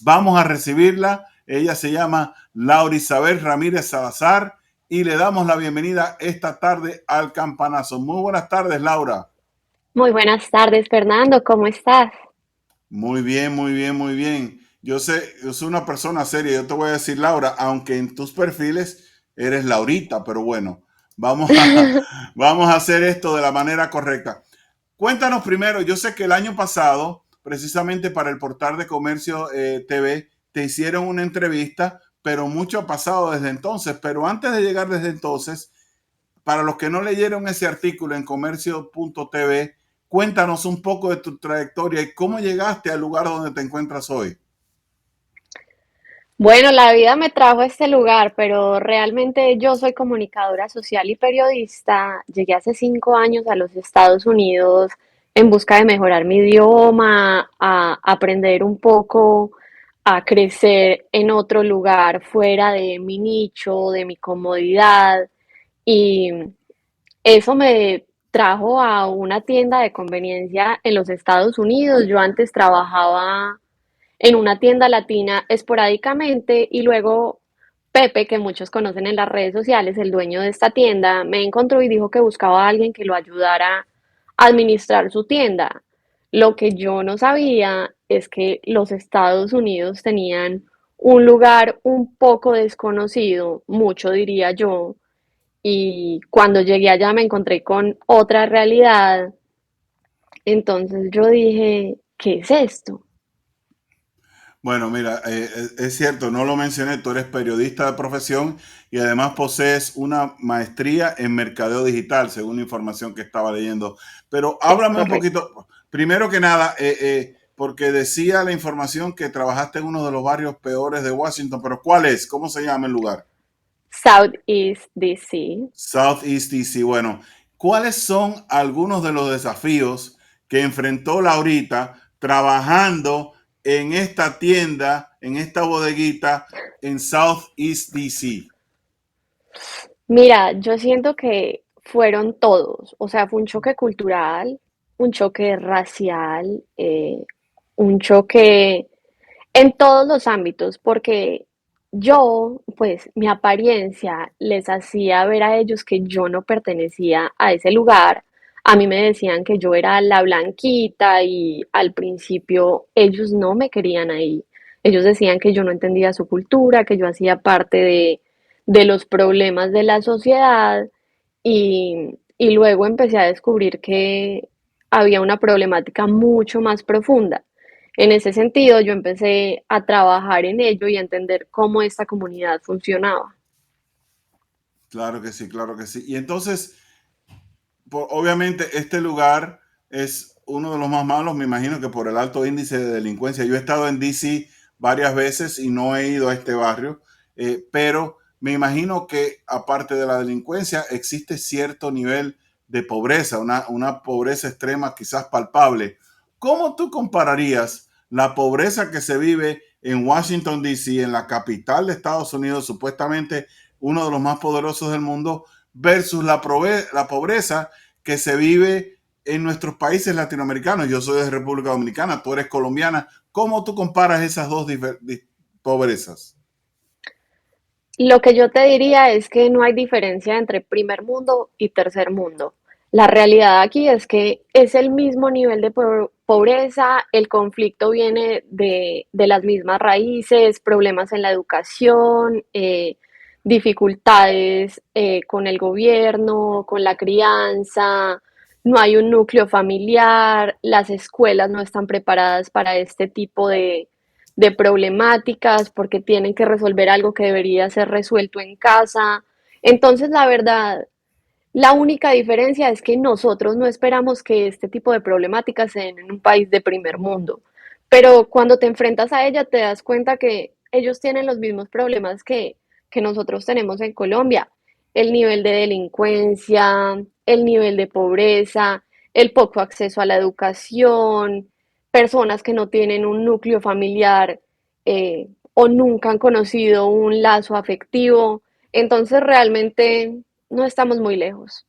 Vamos a recibirla. Ella se llama Laura Isabel Ramírez Salazar y le damos la bienvenida esta tarde al Campanazo. Muy buenas tardes, Laura. Muy buenas tardes, Fernando, ¿cómo estás? Muy bien, muy bien, muy bien. Yo sé, yo soy una persona seria. Yo te voy a decir, Laura, aunque en tus perfiles eres Laurita, pero bueno, vamos a, vamos a hacer esto de la manera correcta. Cuéntanos primero, yo sé que el año pasado, precisamente para el portal de Comercio TV, te hicieron una entrevista, pero mucho ha pasado desde entonces. Pero antes de llegar desde entonces, para los que no leyeron ese artículo en comercio.tv, cuéntanos un poco de tu trayectoria y cómo llegaste al lugar donde te encuentras hoy. Bueno, la vida me trajo a este lugar, pero realmente yo soy comunicadora social y periodista. Llegué hace 5 años a los Estados Unidos en busca de mejorar mi idioma, a aprender un poco, a crecer en otro lugar fuera de mi nicho, de mi comodidad. Y eso me trajo a una tienda de conveniencia en los Estados Unidos. Yo antes trabajaba en una tienda latina esporádicamente y luego Pepe, que muchos conocen en las redes sociales, el dueño de esta tienda, me encontró y dijo que buscaba a alguien que lo ayudara a administrar su tienda. Lo que yo no sabía es que los Estados Unidos tenían un lugar un poco desconocido, mucho diría yo, y cuando llegué allá me encontré con otra realidad. Entonces yo dije, ¿qué es esto? Bueno, mira, es cierto, no lo mencioné, tú eres periodista de profesión y además posees una maestría en mercadeo digital, según la información que estaba leyendo. Pero Es háblame un correcto. poquito, primero que nada, porque decía la información que trabajaste en uno de los barrios peores de Washington, pero ¿cuál es? ¿Cómo se llama el lugar? Southeast DC. Southeast DC. Bueno, ¿cuáles son algunos de los desafíos que enfrentó Laurita trabajando en esta tienda, en esta bodeguita en Southeast DC? Mira, yo siento que fueron todos, o sea, fue un choque cultural, un choque racial, un choque en todos los ámbitos, porque yo, pues mi apariencia les hacía ver a ellos que yo no pertenecía a ese lugar. A mí me decían que yo era la blanquita y al principio ellos no me querían ahí. Ellos decían que yo no entendía su cultura, que yo hacía parte de los problemas de la sociedad y luego empecé a descubrir que había una problemática mucho más profunda. En ese sentido, yo empecé a trabajar en ello y a entender cómo esta comunidad funcionaba. Claro que sí, claro que sí. Y entonces, obviamente, este lugar es uno de los más malos, me imagino que por el alto índice de delincuencia. Yo he estado en DC varias veces y no he ido a este barrio, pero me imagino que aparte de la delincuencia existe cierto nivel de pobreza, una pobreza extrema quizás palpable. ¿Cómo tú compararías la pobreza que se vive en Washington, D.C., en la capital de Estados Unidos, supuestamente uno de los más poderosos del mundo, versus la pobreza que se vive en nuestros países latinoamericanos? Yo soy de República Dominicana, tú eres colombiana. ¿Cómo tú comparas esas dos pobrezas? Lo que yo te diría es que no hay diferencia entre primer mundo y tercer mundo. La realidad aquí es que es el mismo nivel de pobreza, el conflicto viene de las mismas raíces, problemas en la educación, dificultades con el gobierno, con la crianza, no hay un núcleo familiar, las escuelas no están preparadas para este tipo de problemáticas porque tienen que resolver algo que debería ser resuelto en casa. Entonces, la verdad, la única diferencia es que nosotros no esperamos que este tipo de problemáticas se den en un país de primer mundo. Pero cuando te enfrentas a ella, te das cuenta que ellos tienen los mismos problemas que nosotros tenemos en Colombia. El nivel de delincuencia, el nivel de pobreza, el poco acceso a la educación, personas que no tienen un núcleo familiar o nunca han conocido un lazo afectivo. Entonces, realmente no estamos muy lejos.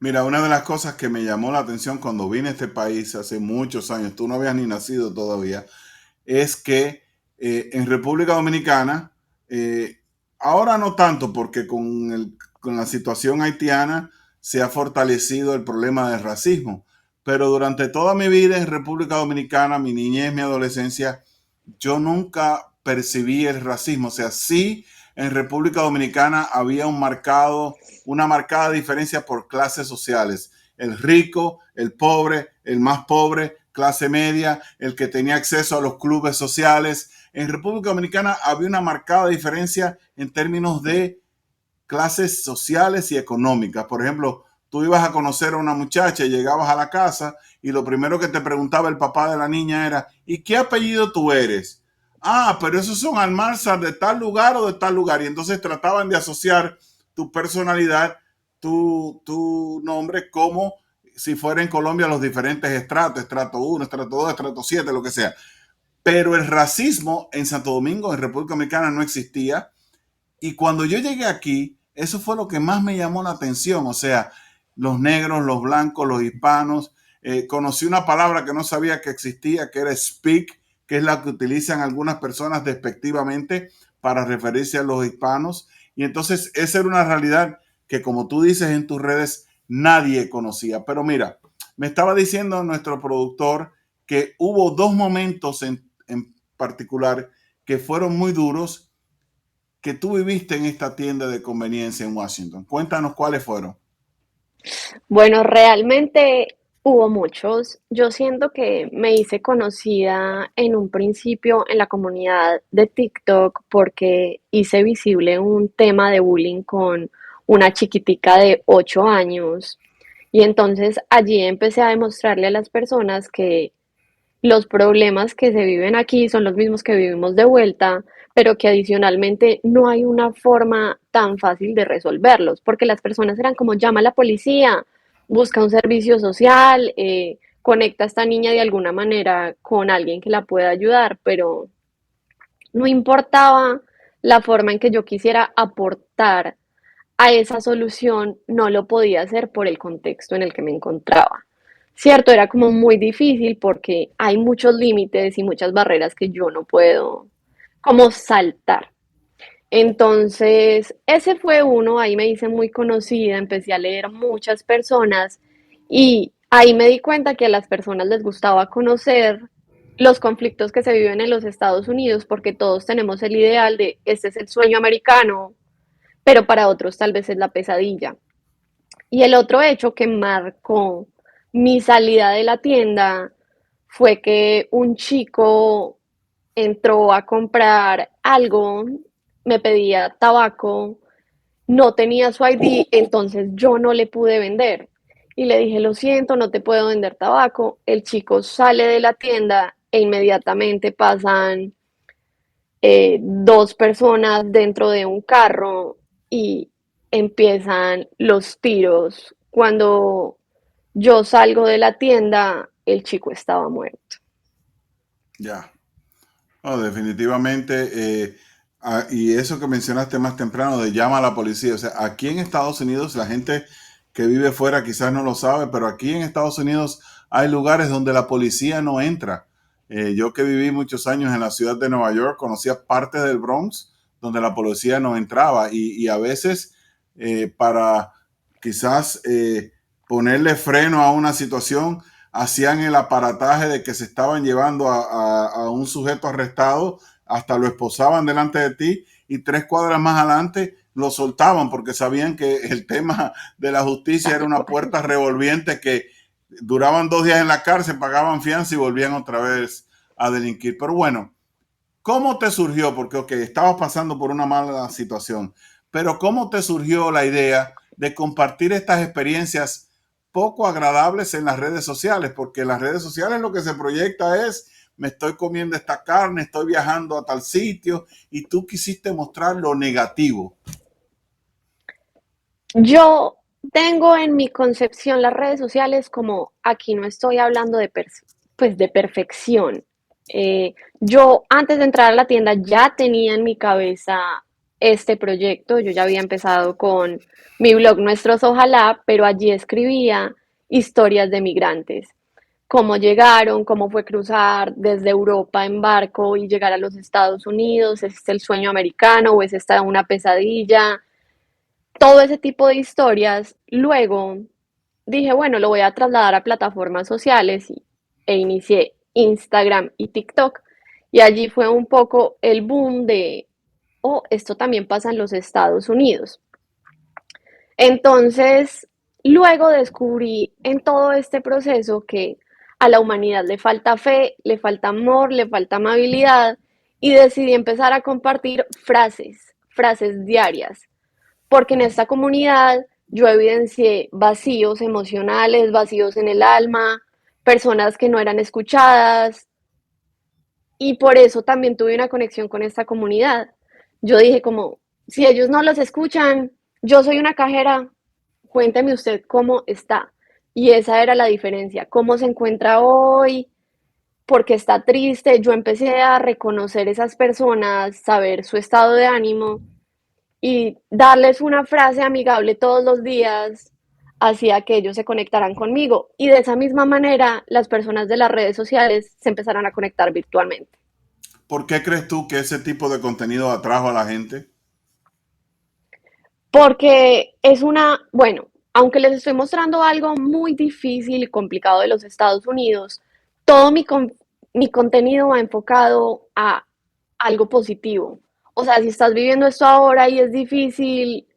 Mira, una de las cosas que me llamó la atención cuando vine a este país hace muchos años, tú no habías ni nacido todavía, es que En República Dominicana, ahora no tanto porque con la situación haitiana se ha fortalecido el problema del racismo, pero durante toda mi vida en República Dominicana, mi niñez, mi adolescencia, yo nunca percibí el racismo. O sea, sí, en República Dominicana había una marcada diferencia por clases sociales. El rico, el pobre, el más pobre, clase media, el que tenía acceso a los clubes sociales. En República Dominicana había una marcada diferencia en términos de clases sociales y económicas. Por ejemplo, tú ibas a conocer a una muchacha y llegabas a la casa y lo primero que te preguntaba el papá de la niña era, ¿y qué apellido tú eres? Ah, pero esos son Almanzar de tal lugar o de tal lugar. Y entonces trataban de asociar tu personalidad, tu nombre, como si fuera en Colombia los diferentes estratos, estrato 1, estrato 2, estrato 7, lo que sea. Pero el racismo en Santo Domingo, en República Dominicana, no existía. Y cuando yo llegué aquí, eso fue lo que más me llamó la atención. O sea, los negros, los blancos, los hispanos. Conocí una palabra que no sabía que existía, que era speak, que es la que utilizan algunas personas despectivamente para referirse a los hispanos. Y entonces esa era una realidad que, como tú dices en tus redes, nadie conocía. Pero mira, me estaba diciendo nuestro productor que hubo dos momentos en particular que fueron muy duros que tú viviste en esta tienda de conveniencia en Washington. Cuéntanos cuáles fueron. Bueno, realmente hubo muchos. Yo siento que me hice conocida en un principio en la comunidad de TikTok porque hice visible un tema de bullying con una chiquitica de 8 años. Y entonces allí empecé a demostrarle a las personas que los problemas que se viven aquí son los mismos que vivimos de vuelta, pero que adicionalmente no hay una forma tan fácil de resolverlos, porque las personas eran como llama a la policía, busca un servicio social, conecta a esta niña de alguna manera con alguien que la pueda ayudar, pero no importaba la forma en que yo quisiera aportar a esa solución, no lo podía hacer por el contexto en el que me encontraba. Cierto, era como muy difícil porque hay muchos límites y muchas barreras que yo no puedo como saltar. Entonces, ese fue uno, ahí me hice muy conocida, empecé a leer muchas personas y ahí me di cuenta que a las personas les gustaba conocer los conflictos que se viven en los Estados Unidos porque todos tenemos el ideal de este es el sueño americano, pero para otros tal vez es la pesadilla. Y el otro hecho que marcó mi salida de la tienda fue que un chico entró a comprar algo, me pedía tabaco, no tenía su ID, entonces yo no le pude vender. Y le dije, lo siento, no te puedo vender tabaco. El chico sale de la tienda e inmediatamente pasan dos personas dentro de un carro y empiezan los tiros. Cuando yo salgo de la tienda, el chico estaba muerto. Ya. No, definitivamente. Y eso que mencionaste más temprano de llama a la policía. O sea, aquí en Estados Unidos la gente que vive fuera quizás no lo sabe, pero aquí en Estados Unidos hay lugares donde la policía no entra. Yo que viví muchos años en la ciudad de Nueva York, conocía partes del Bronx donde la policía no entraba y a veces para quizás ponerle freno a una situación, hacían el aparataje de que se estaban llevando a un sujeto arrestado, hasta lo esposaban delante de ti y 3 cuadras más adelante lo soltaban porque sabían que el tema de la justicia era una puerta revolviente que duraban 2 días en la cárcel, pagaban fianza y volvían otra vez a delinquir. Pero bueno, ¿cómo te surgió? Porque, ok, estabas pasando por una mala situación, pero ¿cómo te surgió la idea de compartir estas experiencias poco agradables en las redes sociales? Porque en las redes sociales lo que se proyecta es, me estoy comiendo esta carne, estoy viajando a tal sitio, y tú quisiste mostrar lo negativo. Yo tengo en mi concepción las redes sociales como aquí no estoy hablando de, pues de perfección. Yo antes de entrar a la tienda ya tenía en mi cabeza este proyecto, yo ya había empezado con mi blog Nuestros Ojalá, pero allí escribía historias de migrantes. cómo llegaron, cómo fue cruzar desde Europa en barco y llegar a los Estados Unidos, ¿es este el sueño americano o es esta una pesadilla? Todo ese tipo de historias. Luego dije, bueno, lo voy a trasladar a plataformas sociales e inicié Instagram y TikTok. Y allí fue un poco el boom de, oh, esto también pasa en los Estados Unidos. Entonces, luego descubrí en todo este proceso que a la humanidad le falta fe, le falta amor, le falta amabilidad y decidí empezar a compartir frases diarias, porque en esta comunidad yo evidencié vacíos emocionales, vacíos en el alma, personas que no eran escuchadas y por eso también tuve una conexión con esta comunidad. Yo dije como, si ellos no los escuchan, yo soy una cajera, cuénteme usted cómo está. Y esa era la diferencia, cómo se encuentra hoy, porque está triste. Yo empecé a reconocer esas personas, saber su estado de ánimo y darles una frase amigable todos los días hacía que ellos se conectaran conmigo. Y de esa misma manera, las personas de las redes sociales se empezaron a conectar virtualmente. ¿Por qué crees tú que ese tipo de contenido atrajo a la gente? Porque es una, bueno, aunque les estoy mostrando algo muy difícil y complicado de los Estados Unidos, todo mi contenido va enfocado a algo positivo. O sea, si estás viviendo esto ahora y es difícil,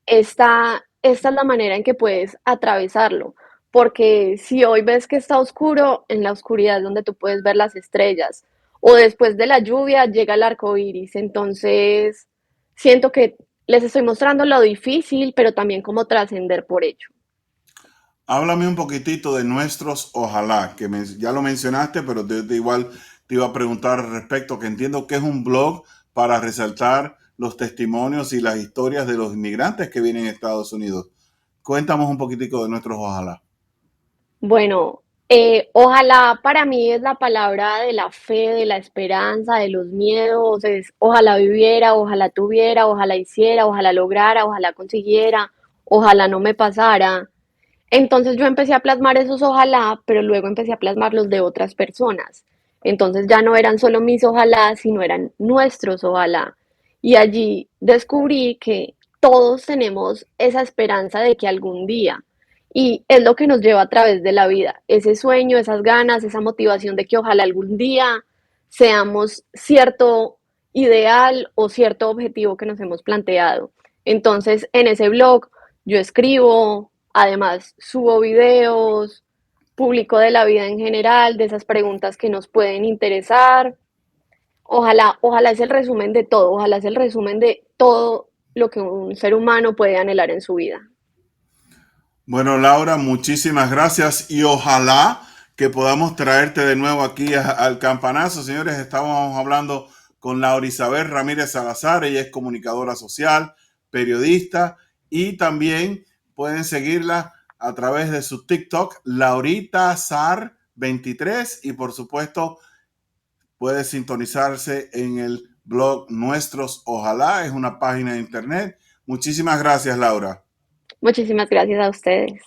esta es la manera en que puedes atravesarlo. Porque si hoy ves que está oscuro, en la oscuridad es donde tú puedes ver las estrellas. O después de la lluvia llega el arco iris. Entonces, siento que les estoy mostrando lo difícil, pero también cómo trascender por ello. Háblame un poquitito de nuestros ojalá, que ya lo mencionaste, pero igual te iba a preguntar al respecto, que entiendo que es un blog para resaltar los testimonios y las historias de los inmigrantes que vienen a Estados Unidos. Cuéntanos un poquitico de nuestros ojalá. Bueno, ojalá para mí es la palabra de la fe, de la esperanza, de los miedos, es ojalá viviera, ojalá tuviera, ojalá hiciera, ojalá lograra, ojalá consiguiera, ojalá no me pasara. Entonces yo empecé a plasmar esos ojalá, pero luego empecé a plasmar los de otras personas. Entonces ya no eran solo mis ojalá, sino eran nuestros ojalá. Y allí descubrí que todos tenemos esa esperanza de que algún día, y es lo que nos lleva a través de la vida, ese sueño, esas ganas, esa motivación de que ojalá algún día seamos cierto ideal o cierto objetivo que nos hemos planteado. Entonces, en ese blog yo escribo, además subo videos, publico de la vida en general, de esas preguntas que nos pueden interesar. Ojalá es el resumen de todo, ojalá es el resumen de todo lo que un ser humano puede anhelar en su vida. Bueno, Laura, muchísimas gracias y ojalá que podamos traerte de nuevo aquí al campanazo. Señores, estábamos hablando con Laura Isabel Ramírez Salazar, ella es comunicadora social, periodista y también pueden seguirla a través de su TikTok, Laurita Sar 23 y por supuesto puede sintonizarse en el blog Nuestros Ojalá, es una página de internet. Muchísimas gracias, Laura. Muchísimas gracias a ustedes.